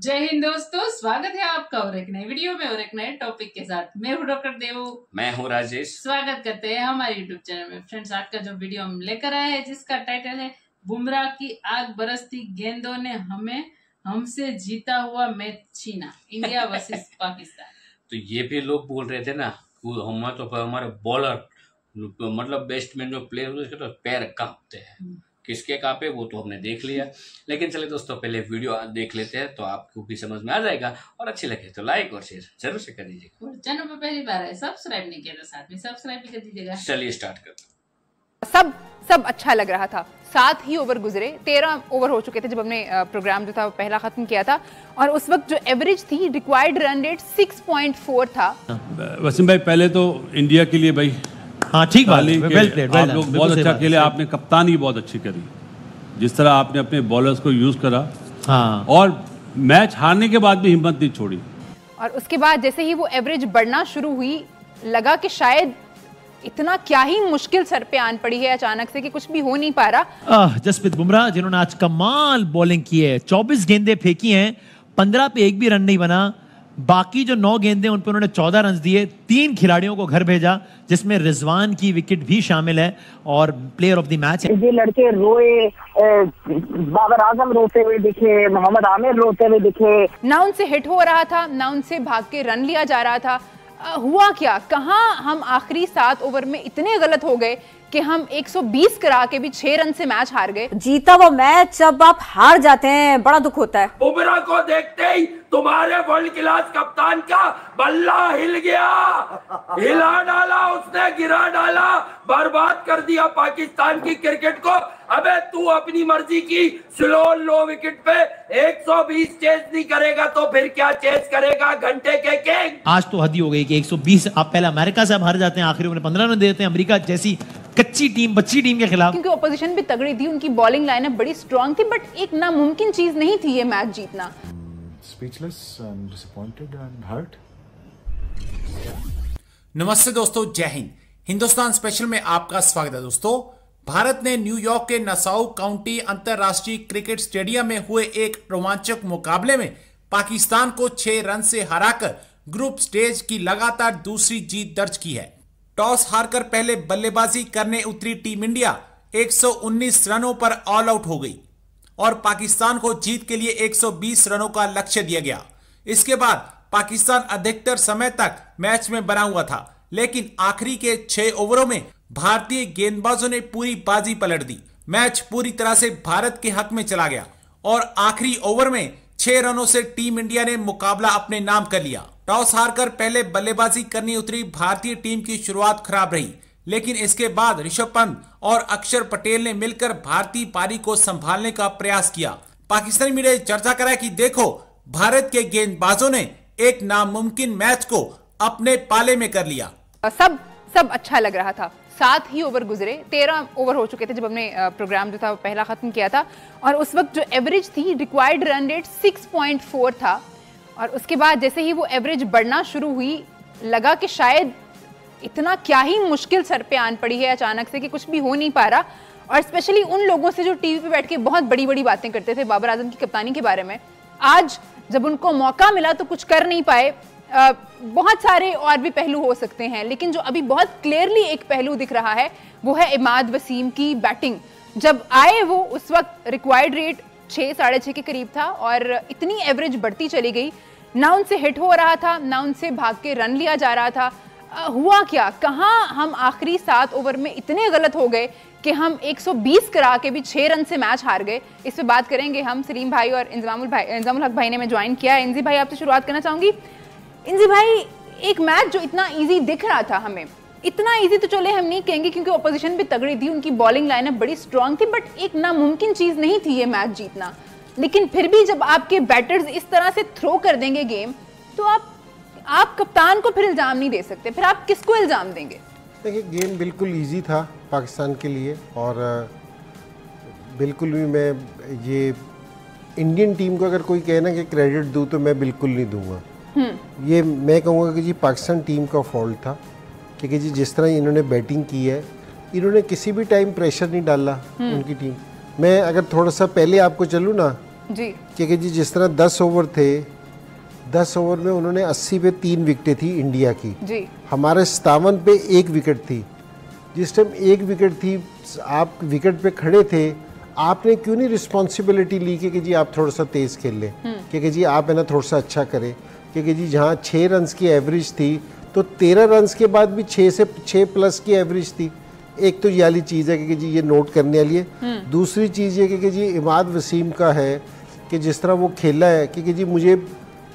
जय हिंद दोस्तों, स्वागत है आपका और एक नए वीडियो में और एक नए टॉपिक के साथ। मैं हूँ डॉक्टर देवू, मैं हूँ राजेश। स्वागत करते हैं हमारे यूट्यूब चैनल में। फ्रेंड्स, आज का जो वीडियो हम लेकर आए हैं जिसका टाइटल है बुमराह की आग बरसती गेंदों ने हमसे जीता हुआ मैच छीना, इंडिया वर्सेस पाकिस्तान। तो ये भी लोग बोल रहे थे ना, हमारे बॉलर मतलब बैट्समैन जो प्लेयर उसके तो पैर कांपते हैं। किसके कांपे वो तो हमने देख लिया, लेकिन चले दोस्तों पहले वीडियो देख लेते हैं तो आपको भी समझ में आ जाएगा। और अच्छी लगे तो लाइक और शेयर जरूर से कर दीजिएगा। और चैनल पर पहली बार है सब्सक्राइब नहीं किया तो साथ में सब्सक्राइब भी कर दीजिएगा। चलिए स्टार्ट करते हैं। सब अच्छा लग रहा था। 7 ही ओवर गुजरे, 13 ओवर हो चुके थे जब हमने प्रोग्राम जो था पहला खत्म किया था, और उस वक्त जो एवरेज थी रिक्वायर्ड रन रेट 6.4 था। वसीम भाई, पहले तो इंडिया के लिए भाई हाँ ठीक बात है, वेल प्लेड, आप लोग बहुत अच्छा खेले। आपने कप्तानी बहुत अच्छी करी, जिस तरह आपने अपने बॉलर्स को यूज करा। हाँ, और मैच हारने के बाद भी हिम्मत नहीं छोड़ी। और उसके बाद जैसे ही वो एवरेज बढ़ना शुरू हुई, लगा कि शायद इतना क्या ही मुश्किल सर पे आन पड़ी है अचानक से कि कुछ भी हो नहीं पा रहा। जसप्रीत बुमराह जिन्होंने आज कमाल बॉलिंग की है, 24 गेंदें फेंकी हैं, 15 पे एक भी रन नहीं बना। बाकी जो 9 गेंदें उन पर उन्होंने 14 रन दिए, 3 खिलाड़ियों को घर भेजा जिसमें रिजवान की विकेट भी शामिल है और प्लेयर ऑफ द मैच। ये लड़के रोए, बाबर आजम रोते हुए दिखे, मोहम्मद आमिर रोते हुए दिखे। ना उनसे हिट हो रहा था, ना उनसे भाग के रन लिया जा रहा था। हुआ क्या, कहाँ हम आखिरी 7 ओवर में इतने गलत हो गए कि हम 120 करा के भी 6 रन से मैच हार गए। जीता वो मैच जब आप हार जाते हैं बड़ा दुख होता है। बुमराह को देखते ही तुम्हारे वर्ल्ड क्लास कप्तान का बल्ला हिल गया, हिला डाला उसने, गिरा डाला, बर्बाद कर दिया पाकिस्तान की क्रिकेट को। अबे तू अपनी मर्जी की स्लो लो विकेट पे 120 चेस नहीं करेगा तो फिर क्या चेस करेगा, घंटे के किंग। आज तो हद ही हो गई कि 120 आप पहले अमेरिका से हार जाते हैं, आखिरी में 15 रन देते हैं अमेरिका जैसी कच्ची टीम, बच्ची टीम के खिलाफ। क्योंकि ऑपोजिशन भी तगड़ी थी, उनकी बॉलिंग लाइनअप बड़ी स्ट्रांग थी, बट एक नामुमकिन चीज नहीं थी ये मैच जीतना। Speechless and disappointed and hurt. नमस्ते दोस्तों, जय हिंद। हिंदुस्तान स्पेशल में आपका स्वागत है। दोस्तों, भारत ने न्यूयॉर्क के नसाउ काउंटी अंतरराष्ट्रीय क्रिकेट स्टेडियम में हुए एक रोमांचक मुकाबले में पाकिस्तान को 6 रन से हराकर ग्रुप स्टेज की लगातार दूसरी जीत दर्ज की है। टॉस हारकर पहले बल्लेबाजी करने उतरी टीम इंडिया 119 रनों पर ऑल आउट हो गई और पाकिस्तान को जीत के लिए 120 रनों का लक्ष्य दिया गया। इसके बाद पाकिस्तान अधिकतर समय तक मैच में बना हुआ था, लेकिन आखिरी के 6 ओवरों में भारतीय गेंदबाजों ने पूरी बाजी पलट दी। मैच पूरी तरह से भारत के हक में चला गया और आखिरी ओवर में 6 रनों से टीम इंडिया ने मुकाबला अपने नाम कर लिया। टॉस हारकर पहले बल्लेबाजी करने उतरी भारतीय टीम की शुरुआत खराब रही, लेकिन इसके बाद ऋषभ पंत और अक्षर पटेल ने मिलकर भारतीय पारी को संभालने का प्रयास किया। पाकिस्तानी मीडिया ने चर्चा करा कि देखो, भारत के गेंदबाजों ने एक नामुमकिन मैच को अपने पाले में कर लिया। सब अच्छा लग रहा था। 7 ही ओवर गुजरे, 13 ओवर हो चुके थे जब हमने प्रोग्राम जो था पहला खत्म किया था, और उस वक्त जो एवरेज थी रिक्वायर्ड रन रेट 6.4 था। और उसके बाद जैसे ही वो एवरेज बढ़ना शुरू हुई, लगा कि शायद इतना क्या ही मुश्किल सर पे आन पड़ी है अचानक से कि कुछ भी हो नहीं पा रहा। और स्पेशली उन लोगों से जो टीवी पे बैठ के बहुत बड़ी बड़ी बातें करते थे बाबर आजम की कप्तानी के बारे में, आज जब उनको मौका मिला तो कुछ कर नहीं पाए। बहुत सारे और भी पहलू हो सकते हैं, लेकिन जो अभी बहुत क्लियरली एक पहलू दिख रहा है वो है इमाद वसीम की बैटिंग। जब आए वो उस वक्त रिक्वायर्ड रेट 6 साढ़े 6 के करीब था और इतनी एवरेज बढ़ती चली गई। ना उनसे हिट हो रहा था, ना उनसे भाग के रन लिया जा रहा था। हुआ क्या, कहाँ हम आखिरी 7 ओवर में इतने गलत हो गए कि हम 120 करा के भी 6 रन से मैच हार गए। इस पे बात करेंगे हम। सलीम भाई और इंजामुल हक भाई ने मैं ज्वाइन किया। इंजी भाई, आपसे शुरुआत करना चाहूंगी। इंजी भाई, एक मैच जो इतना इजी दिख रहा था हमें, इतना इजी तो चले हम नहीं कहेंगे क्योंकि ऑपोजिशन भी तगड़ी थी, उनकी बॉलिंग लाइनअप बड़ी स्ट्रांग थी, बट एक नामुमकिन चीज नहीं थी ये मैच जीतना। लेकिन फिर भी जब आपके बैटर्स इस तरह से थ्रो कर देंगे गेम, तो आप कप्तान को फिर इल्जाम नहीं दे सकते, फिर आप किसको इल्जाम देंगे? देखिए, गेम बिल्कुल इजी था पाकिस्तान के लिए और बिल्कुल भी मैं ये इंडियन टीम को अगर कोई कहे ना कि क्रेडिट दूँ तो मैं बिल्कुल नहीं दूंगा। ये मैं कहूँगा कि जी पाकिस्तान टीम का फॉल्ट था, क्योंकि जी जिस तरह इन्होंने बैटिंग की है, इन्होंने किसी भी टाइम प्रेशर नहीं डाला उनकी टीम। मैं अगर थोड़ा सा पहले आपको चलूँ ना, जी, क्योंकि जी जिस तरह 10 ओवर थे, 10 ओवर में उन्होंने 80 पे 3 विकेटें थी इंडिया की, जी, हमारे 57 पे 1 विकेट थी। जिस टाइम 1 विकेट थी, आप विकेट पे खड़े थे, आपने क्यों नहीं रिस्पॉन्सिबिलिटी ली कि जी आप थोड़ा सा तेज़ खेल लें, क्योंकि जी आप है ना थोड़ा सा अच्छा करें, क्योंकि जी जहाँ 6 रन्स की एवरेज थी तो 13 रन्स के बाद भी 6 प्लस की एवरेज थी। एक तो ये वाली चीज़ है कि जी ये नोट करने वाली है। दूसरी चीज़ ये कि जी इमाद वसीम का है कि जिस तरह वो खेला है कि जी मुझे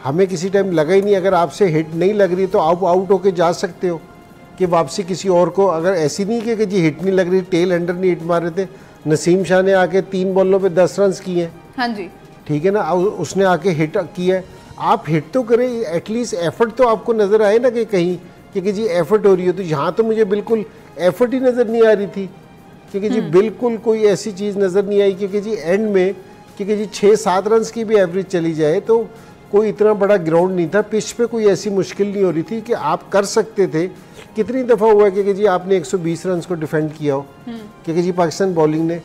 हमें किसी टाइम लगा ही नहीं, अगर आपसे हिट नहीं लग रही तो आप आउट होके जा सकते हो कि वापसी किसी और को, अगर ऐसी नहीं कि जी हिट नहीं लग रही, टेल एंडर नहीं हिट मार रहे थे। नसीम शाह ने आके 3 बॉलों पे 10 रन किए हैं, हाँ जी, ठीक है ना, उसने आके हिट किया है। आप हिट तो करें, एटलीस्ट एफर्ट तो आपको नज़र आए ना कि कहीं कि जी एफर्ट हो रही हो। तो यहाँ तो मुझे बिल्कुल एफर्ट ही नज़र नहीं आ रही थी, क्योंकि जी बिल्कुल कोई ऐसी चीज़ नज़र नहीं आई, क्योंकि जी एंड में क्योंकि जी 6-7 रन की भी एवरेज चली जाए तो कोई इतना बड़ा ग्राउंड नहीं था, पिच पे कोई ऐसी मुश्किल नहीं हो रही थी कि आप कर सकते थे। कितनी दफ़ा हुआ है कि जी आपने 120 रन को डिफेंड किया हो, क्योंकि जी पाकिस्तान बॉलिंग ने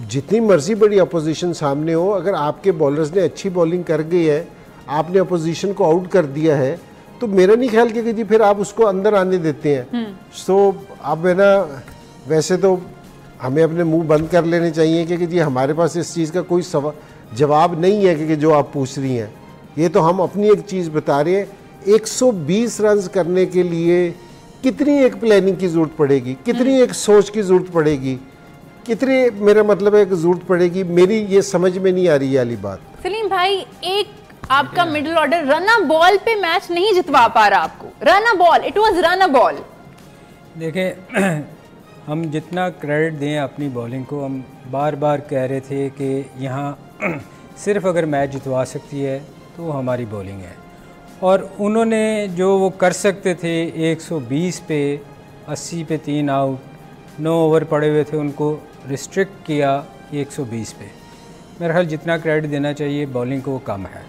जितनी मर्जी बड़ी अपोजिशन सामने हो, अगर आपके बॉलर्स ने अच्छी बॉलिंग कर गई है, आपने अपोजिशन को आउट कर दिया है, तो मेरा नहीं ख्याल कि जी फिर आप उसको अंदर आने देते हैं। सो अब है ना, वैसे तो हमें अपने मुंह बंद कर लेने चाहिए कि जी हमारे पास इस चीज़ का कोई जवाब नहीं है कि जो आप पूछ रही हैं। ये तो हम अपनी एक चीज़ बता रहे हैं, 120 रन करने के लिए कितनी एक प्लानिंग की ज़रूरत पड़ेगी, कितनी एक सोच की ज़रूरत पड़ेगी, कितनी, मेरा मतलब है कि ज़रूरत पड़ेगी, मेरी ये समझ में नहीं आ रही वाली बात। सलीम भाई, एक आपका मिडिल ऑर्डर रन बॉल पे मैच नहीं जितवा पा रहा आपको, run ball, it was run ball. देखें, हम जितना क्रेडिट दें अपनी बॉलिंग को, हम बार बार कह रहे थे कि यहाँ सिर्फ अगर मैच जितवा सकती है तो वो हमारी बॉलिंग है, और उन्होंने जो वो कर सकते थे 120 पे 80 पे 3 आउट, 9 ओवर पड़े हुए थे, उनको रिस्ट्रिक्ट किया 120 पे। मेरा ख्याल जितना क्रेडिट देना चाहिए बॉलिंग को वो कम है।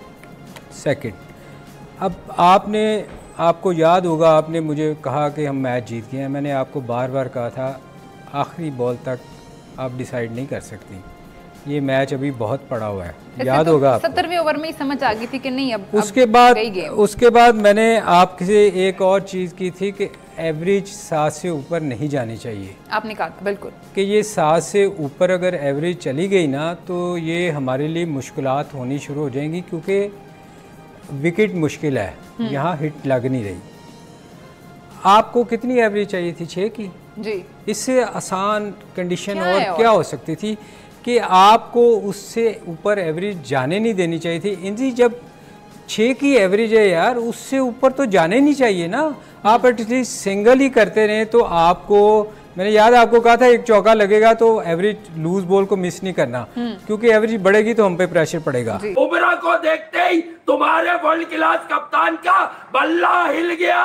सेकंड, अब आपको याद होगा, आपने मुझे कहा कि हम मैच जीत गए हैं। मैंने आपको बार बार कहा था आखिरी बॉल तक आप डिसाइड नहीं कर सकती, ये मैच अभी बहुत पड़ा हुआ है, याद तो होगा आपको। 70वें ओवर में ही समझ आ गई थी कि नहीं अब उसके बाद मैंने आपसे एक और चीज़ की थी कि एवरेज 7 से ऊपर नहीं जानी चाहिए। आपने कहा था बिल्कुल कि ये 7 से ऊपर अगर एवरेज चली गई ना तो ये हमारे लिए मुश्किलात होनी शुरू हो जाएंगी, क्योंकि विकेट मुश्किल है, यहाँ हिट लग नहीं रही। आपको कितनी एवरेज चाहिए थी? 6 की जी। इससे आसान कंडीशन और क्या हो सकती थी कि आपको उससे ऊपर एवरेज जाने नहीं देनी चाहिए थी। इंजी जब 6 की एवरेज है यार, उससे ऊपर तो जाने नहीं चाहिए ना। आप एटलीस्ट सिंगल ही करते रहे तो आपको, मैंने याद आपको कहा था एक चौका लगेगा तो एवरेज लूज बॉल को मिस नहीं करना, क्योंकि एवरेज बढ़ेगी तो हम पे प्रेशर पड़ेगा। बुमराह को देखते ही तुम्हारे वर्ल्ड क्लास कप्तान का बल्ला हिल गया,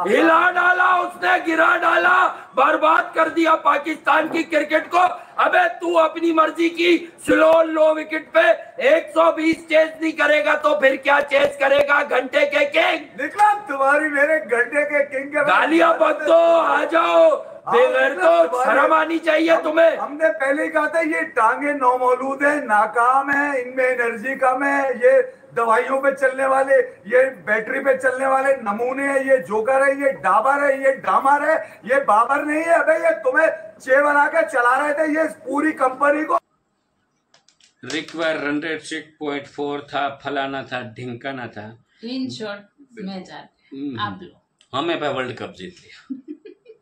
हिला डाला उसने, गिरा डाला, बर्बाद कर दिया पाकिस्तान की क्रिकेट को। अबे तू अपनी मर्जी की स्लो लो विकेट पे 120 चेस नहीं करेगा तो फिर क्या चेस करेगा? घंटे के किंग निकला तुम्हारी मेरे घंटे के किंग के गालियां बक दो, आ जाओ, बेगर तो शर्म आनी चाहिए तुम्हें। हमने पहले ही कहा था ये टांगे नौमौलूद है, नाकाम है, इनमें एनर्जी कम है, ये दवाइयों पे चलने वाले, ये बैटरी पे चलने वाले नमूने हैं, ये जोकर है, ये डाबर है, ये डामर है, ये बाबर नहीं है। अबे ये तुम्हें चे बना के चला रहे थे ये पूरी कंपनी को। रिक्वायर रन रेट 6.4 था, फलाना था, ढिंकाना था। इन शॉर्ट में जाते आप लोग हमें पे वर्ल्ड कप जीत लिया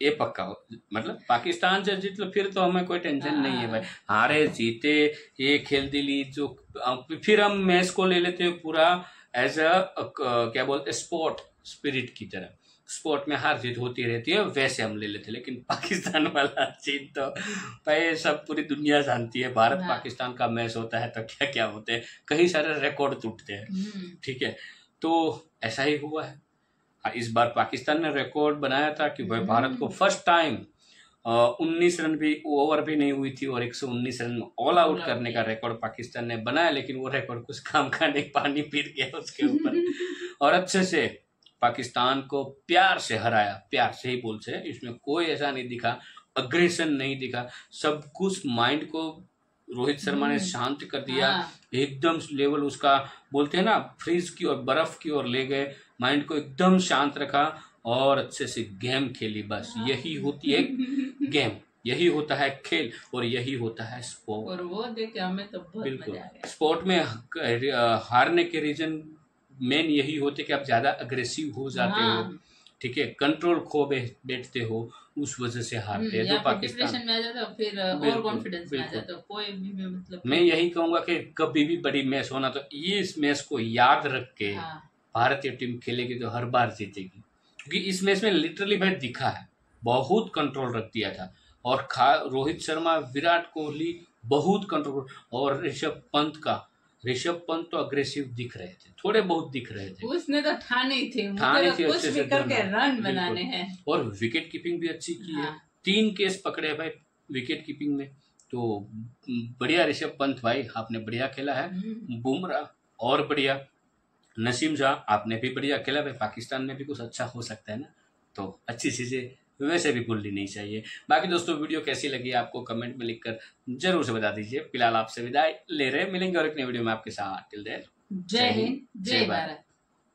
ये पक्का हो, मतलब पाकिस्तान से जीत लो फिर तो हमें कोई टेंशन नहीं है भाई। हारे जीते ये खेल दिली जो, फिर हम मैच को ले लेते हैं पूरा एज अ क्या बोलते स्पोर्ट स्पिरिट की तरह। स्पोर्ट में हार जीत होती रहती है, वैसे हम ले लेते। लेकिन पाकिस्तान वाला जीत तो भाई सब पूरी दुनिया जानती है। भारत पाकिस्तान का मैच होता है तो क्या क्या होते हैं, कई सारे रिकॉर्ड टूटते हैं, ठीक है। तो ऐसा ही हुआ है। इस बार पाकिस्तान ने रिकॉर्ड बनाया था कि भाई भारत को फर्स्ट टाइम 19 रन भी ओवर भी नहीं हुई थी और 119 रन ऑल आउट करने का रिकॉर्ड पाकिस्तान ने बनाया। लेकिन वो रिकॉर्ड कुछ काम का नहीं, पानी पीट गया उसके ऊपर और अच्छे से पाकिस्तान को प्यार से हराया। प्यार से ही बोल से, इसमें कोई ऐसा नहीं दिखा, अग्रेशन नहीं दिखा, सब कुछ माइंड को रोहित शर्मा ने शांत कर दिया, एकदम लेवल उसका बोलते हैं ना फ्रीज की और बर्फ की ओर ले गए, माइंड को एकदम शांत रखा और अच्छे से गेम खेली। बस यही होती है गेम, यही होता है खेल और यही होता है स्पोर्ट। और वो देख हमें तो बहुत मजा आ गया। स्पोर्ट में हारने के रीजन मेन यही होते कि आप ज्यादा अग्रेसिव हो जाते हो, ठीक है, कंट्रोल खो बैठते हो, उस वजह से हारते हैं। तो पाकिस्तान डिप्रेशन में आ जाता है, फिर और कॉन्फिडेंस में आ जाता है। कोई भी मतलब मैं यही कहूंगा कि कभी भी बड़ी मैच होना तो इस मैच को याद रख के भारतीय टीम खेलेगी तो हर बार जीतेगी, क्योंकि इस मैच में लिटरली भाई दिखा है बहुत कंट्रोल रख दिया था। और रोहित शर्मा, विराट कोहली बहुत कंट्रोल, और ऋषभ पंत तो अग्रेसिव दिख रहे थे, थोड़े बहुत दिख रहे थे, उसने तो ठाने थे कुछ भी करके रन बनाने हैं। और विकेट कीपिंग भी अच्छी की है, 3 केस पकड़े हैं भाई विकेट कीपिंग में, तो बढ़िया ऋषभ पंत भाई आपने बढ़िया खेला है, बुमराह और बढ़िया, नसीम शाह आपने भी बढ़िया खेला भाई। पाकिस्तान में भी कुछ अच्छा हो सकता है ना, तो अच्छी चीजें वैसे भी भूलनी नहीं चाहिए। बाकी दोस्तों वीडियो कैसी लगी आपको कमेंट में लिखकर जरूर से बता दीजिए। फिलहाल आपसे विदाई ले रहे, मिलेंगे और एक नई वीडियो में आपके साथ। टिल देन जय हिंद, जय भारत।